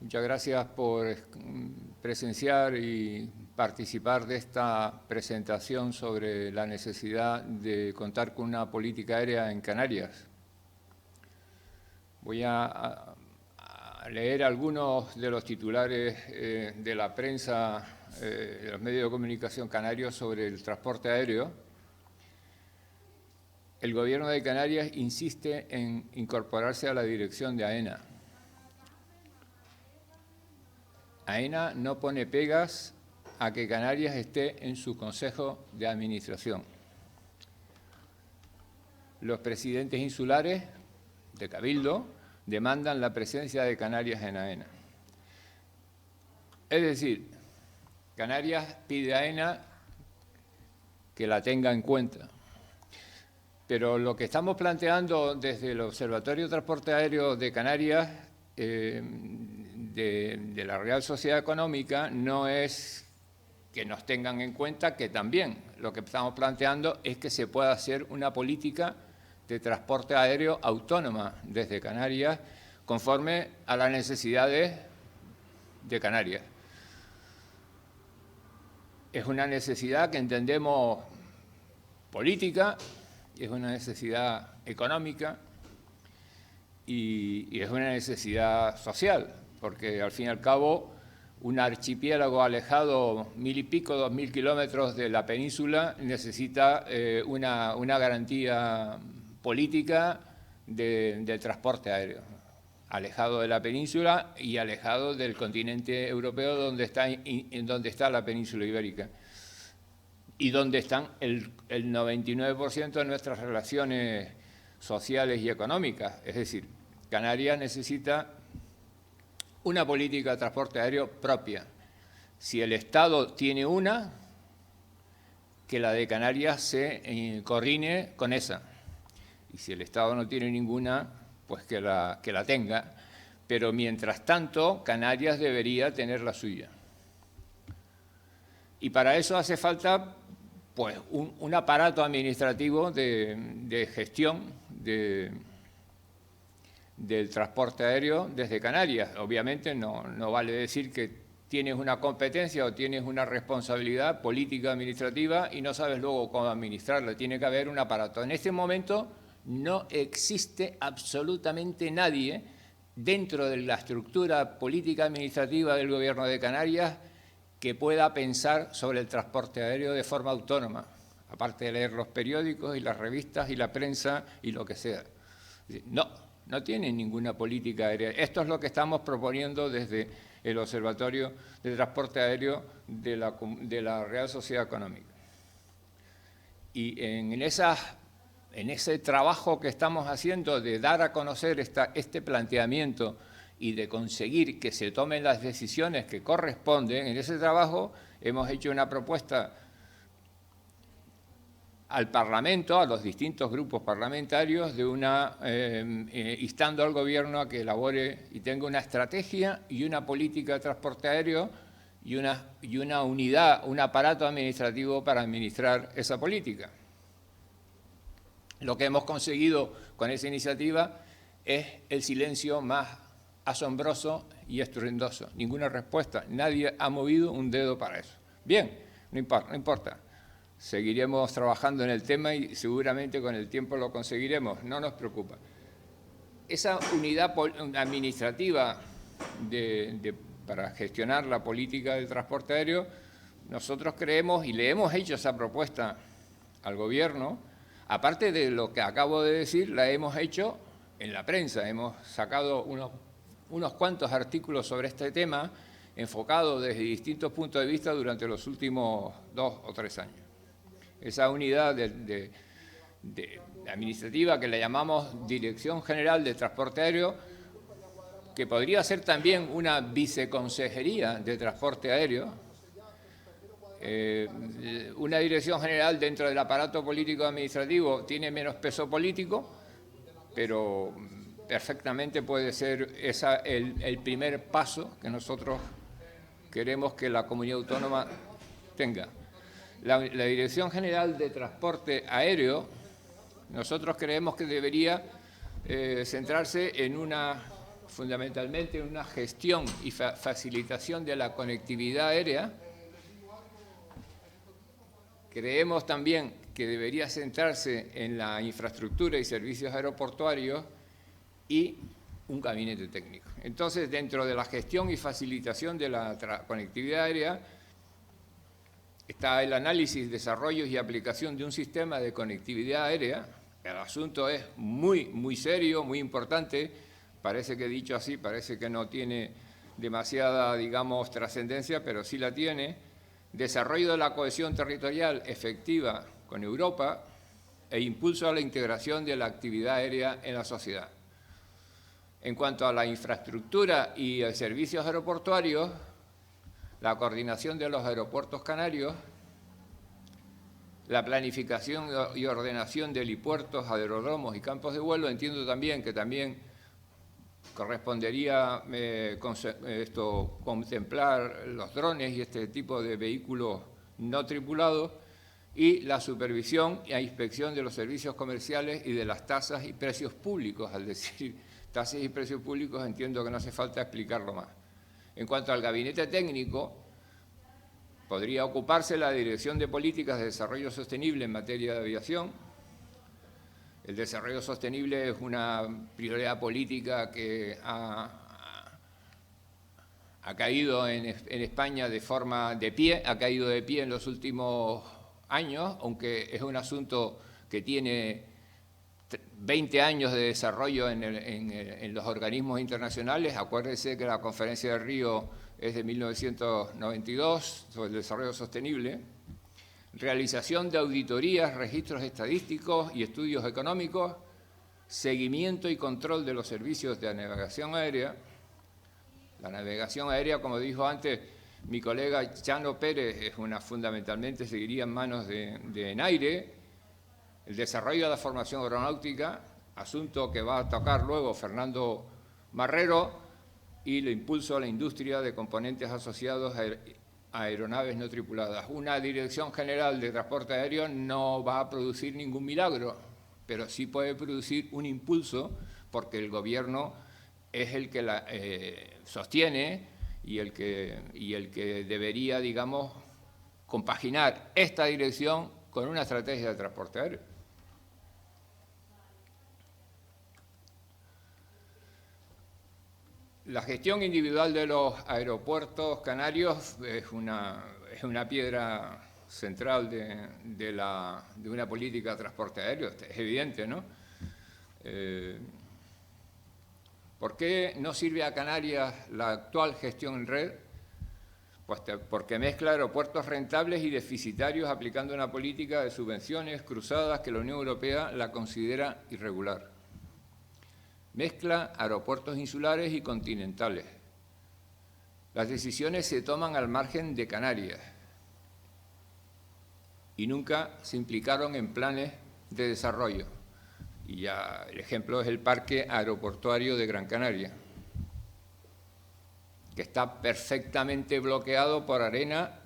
Muchas gracias por presenciar y participar de esta presentación sobre la necesidad de contar con una política aérea en Canarias. Voy a leer algunos de los titulares de la prensa, de los medios de comunicación canarios sobre el transporte aéreo. El Gobierno de Canarias insiste en incorporarse a la dirección de AENA. AENA no pone pegas a que Canarias esté en su Consejo de Administración. Los presidentes insulares de Cabildo demandan la presencia de Canarias en AENA. Es decir, Canarias pide a AENA que la tenga en cuenta. Pero lo que estamos planteando desde el Observatorio de Transporte Aéreo de Canarias, de la Real Sociedad Económica, no es que nos tengan en cuenta, que también lo que estamos planteando es que se pueda hacer una política de transporte aéreo autónoma desde Canarias, conforme a las necesidades de Canarias. Es una necesidad que entendemos política, es una necesidad económica y es una necesidad social, porque al fin y al cabo un archipiélago alejado 1.000 y pico, 2.000 kilómetros de la península necesita una garantía política de transporte aéreo, alejado de la península y alejado del continente europeo donde está la península ibérica y donde están el 99% de nuestras relaciones sociales y económicas. Es decir, Canarias necesita una política de transporte aéreo propia. Si el Estado tiene una, que la de Canarias se coordine con esa. Y si el Estado no tiene ninguna, pues que la tenga. Pero mientras tanto, Canarias debería tener la suya. Y para eso hace falta pues, un aparato administrativo de gestión del transporte aéreo desde Canarias. Obviamente no vale decir que tienes una competencia o tienes una responsabilidad política administrativa y no sabes luego cómo administrarla. Tiene que haber un aparato. En este momento no existe absolutamente nadie dentro de la estructura política administrativa del Gobierno de Canarias que pueda pensar sobre el transporte aéreo de forma autónoma, aparte de leer los periódicos y las revistas y la prensa y lo que sea. No tienen ninguna política aérea. Esto es lo que estamos proponiendo desde el Observatorio de Transporte Aéreo de la Real Sociedad Económica. Y en ese trabajo que estamos haciendo de dar a conocer este planteamiento y de conseguir que se tomen las decisiones que corresponden, en ese trabajo hemos hecho una propuesta al Parlamento, a los distintos grupos parlamentarios, instando al Gobierno a que elabore y tenga una estrategia y una política de transporte aéreo y una unidad, un aparato administrativo para administrar esa política. Lo que hemos conseguido con esa iniciativa es el silencio más asombroso y estruendoso. Ninguna respuesta, nadie ha movido un dedo para eso. Bien, no importa. Seguiremos trabajando en el tema y seguramente con el tiempo lo conseguiremos, no nos preocupa. Esa unidad administrativa para gestionar la política del transporte aéreo, nosotros creemos y le hemos hecho esa propuesta al Gobierno. Aparte de lo que acabo de decir, la hemos hecho en la prensa. Hemos sacado unos cuantos artículos sobre este tema, enfocados desde distintos puntos de vista durante los últimos 2 o 3 años. Esa unidad administrativa que le llamamos Dirección General de Transporte Aéreo, que podría ser también una viceconsejería de transporte aéreo, una dirección general dentro del aparato político administrativo tiene menos peso político, pero perfectamente puede ser el primer paso que nosotros queremos que la comunidad autónoma tenga. La Dirección General de Transporte Aéreo, nosotros creemos que debería centrarse en una fundamentalmente en una gestión y facilitación de la conectividad aérea. Creemos también que debería centrarse en la infraestructura y servicios aeroportuarios y un gabinete técnico. Entonces, dentro de la gestión y facilitación de la conectividad aérea, está el análisis, desarrollo y aplicación de un sistema de conectividad aérea. El asunto es muy serio, muy importante. Parece que dicho así, parece que no tiene demasiada, digamos, trascendencia, pero sí la tiene. Desarrollo de la cohesión territorial efectiva con Europa e impulso a la integración de la actividad aérea en la sociedad. En cuanto a la infraestructura y servicios aeroportuarios, la coordinación de los aeropuertos canarios, la planificación y ordenación de helipuertos, aeródromos y campos de vuelo. Entiendo también que también correspondería contemplar los drones y este tipo de vehículos no tripulados, y la supervisión e inspección de los servicios comerciales y de las tasas y precios públicos. Al decir tasas y precios públicos, entiendo que no hace falta explicarlo más. En cuanto al gabinete técnico, podría ocuparse la Dirección de Políticas de Desarrollo Sostenible en materia de aviación. El desarrollo sostenible es una prioridad política que ha caído en España ha caído de pie en los últimos años, aunque es un asunto que tiene 20 años de desarrollo en los organismos internacionales. Acuérdense que la Conferencia de Río es de 1992 sobre el desarrollo sostenible. Realización de auditorías, registros estadísticos y estudios económicos, seguimiento y control de los servicios de navegación aérea. La navegación aérea, como dijo antes mi colega Chano Pérez, fundamentalmente seguiría en manos de ENAIRE. El desarrollo de la formación aeronáutica, asunto que va a tocar luego Fernando Marrero, y el impulso a la industria de componentes asociados a aeronaves no tripuladas. Una Dirección General de Transporte Aéreo no va a producir ningún milagro, pero sí puede producir un impulso, porque el gobierno es el que la sostiene y el que debería, digamos, compaginar esta dirección con una estrategia de transporte aéreo. La gestión individual de los aeropuertos canarios es una piedra central de una política de transporte aéreo, es evidente, ¿no? ¿Por qué no sirve a Canarias la actual gestión en red? Pues porque mezcla aeropuertos rentables y deficitarios, aplicando una política de subvenciones cruzadas que la Unión Europea la considera irregular. Mezcla aeropuertos insulares y continentales. Las decisiones se toman al margen de Canarias y nunca se implicaron en planes de desarrollo. Y ya el ejemplo es el Parque Aeroportuario de Gran Canaria, que está perfectamente bloqueado por AENA,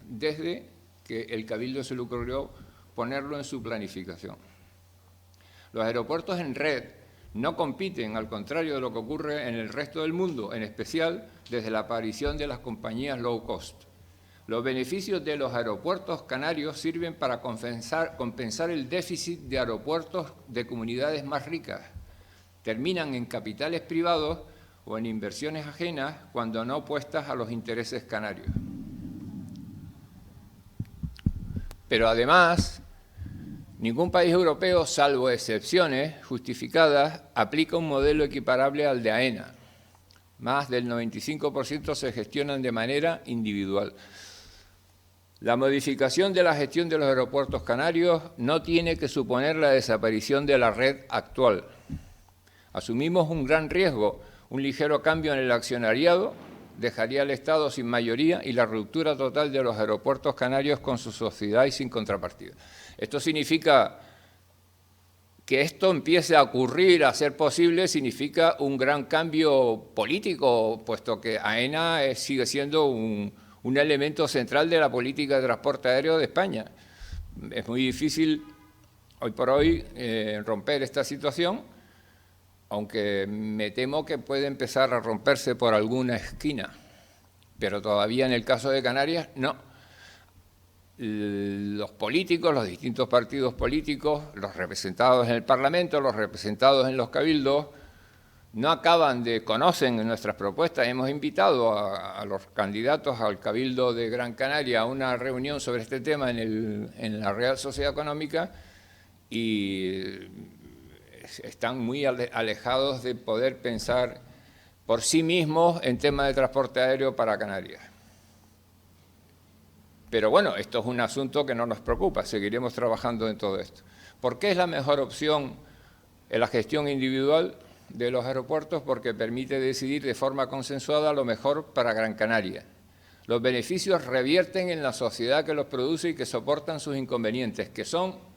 desde que el Cabildo se le ocurrió ponerlo en su planificación. Los aeropuertos en red no compiten, al contrario de lo que ocurre en el resto del mundo, en especial desde la aparición de las compañías low cost. Los beneficios de los aeropuertos canarios sirven para compensar el déficit de aeropuertos de comunidades más ricas. Terminan en capitales privados o en inversiones ajenas cuando no opuestas a los intereses canarios. Pero además, ningún país europeo, salvo excepciones justificadas, aplica un modelo equiparable al de AENA. Más del 95% se gestionan de manera individual. La modificación de la gestión de los aeropuertos canarios no tiene que suponer la desaparición de la red actual. Asumimos un gran riesgo. Un ligero cambio en el accionariado dejaría al Estado sin mayoría y la ruptura total de los aeropuertos canarios con su sociedad y sin contrapartida. Esto significa que esto empiece a ocurrir, a ser posible, significa un gran cambio político, puesto que AENA sigue siendo un elemento central de la política de transporte aéreo de España. Es muy difícil, hoy por hoy, romper esta situación, aunque me temo que puede empezar a romperse por alguna esquina, pero todavía en el caso de Canarias, no. Los políticos, los distintos partidos políticos, los representados en el Parlamento, los representados en los cabildos, no acaban de, conocen nuestras propuestas. Hemos invitado a los candidatos al Cabildo de Gran Canaria a una reunión sobre este tema en la Real Sociedad Económica y están muy alejados de poder pensar por sí mismos en temas de transporte aéreo para Canarias. Pero bueno, esto es un asunto que no nos preocupa, seguiremos trabajando en todo esto. ¿Por qué es la mejor opción en la gestión individual de los aeropuertos? Porque permite decidir de forma consensuada lo mejor para Gran Canaria. Los beneficios revierten en la sociedad que los produce y que soportan sus inconvenientes, que son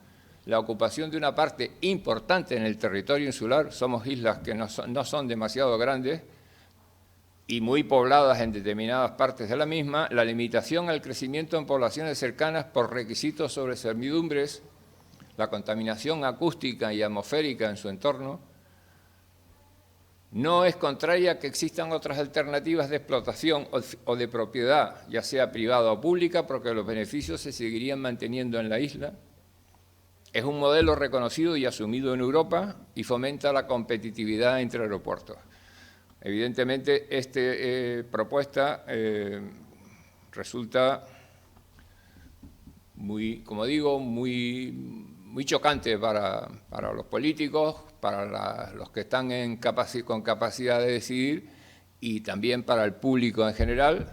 la ocupación de una parte importante en el territorio insular. Somos islas que no son demasiado grandes y muy pobladas en determinadas partes de la misma, la limitación al crecimiento en poblaciones cercanas por requisitos sobre servidumbres, la contaminación acústica y atmosférica en su entorno. No es contraria a que existan otras alternativas de explotación o de propiedad, ya sea privada o pública, porque los beneficios se seguirían manteniendo en la isla. Es un modelo reconocido y asumido en Europa y fomenta la competitividad entre aeropuertos. Evidentemente, esta propuesta resulta muy, como digo, muy chocante para los políticos, para los que están con capacidad de decidir y también para el público en general,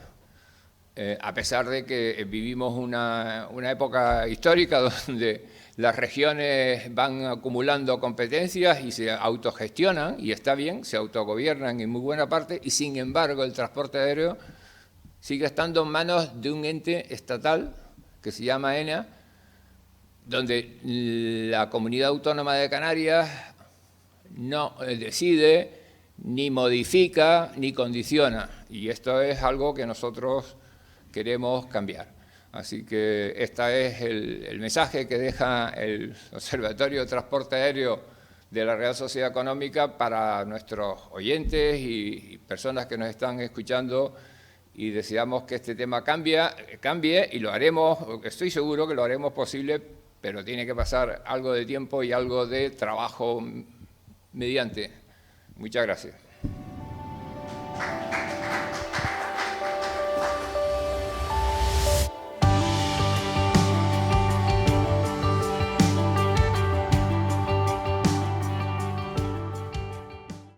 a pesar de que vivimos una época histórica donde las regiones van acumulando competencias y se autogestionan, y está bien, se autogobiernan en muy buena parte, y sin embargo el transporte aéreo sigue estando en manos de un ente estatal que se llama ENA, donde la Comunidad Autónoma de Canarias no decide, ni modifica, ni condiciona, y esto es algo que nosotros queremos cambiar. Así que este es el mensaje que deja el Observatorio de Transporte Aéreo de la Real Sociedad Económica para nuestros oyentes y personas que nos están escuchando, y deseamos que este tema cambie y lo haremos, estoy seguro que lo haremos posible, pero tiene que pasar algo de tiempo y algo de trabajo mediante. Muchas gracias.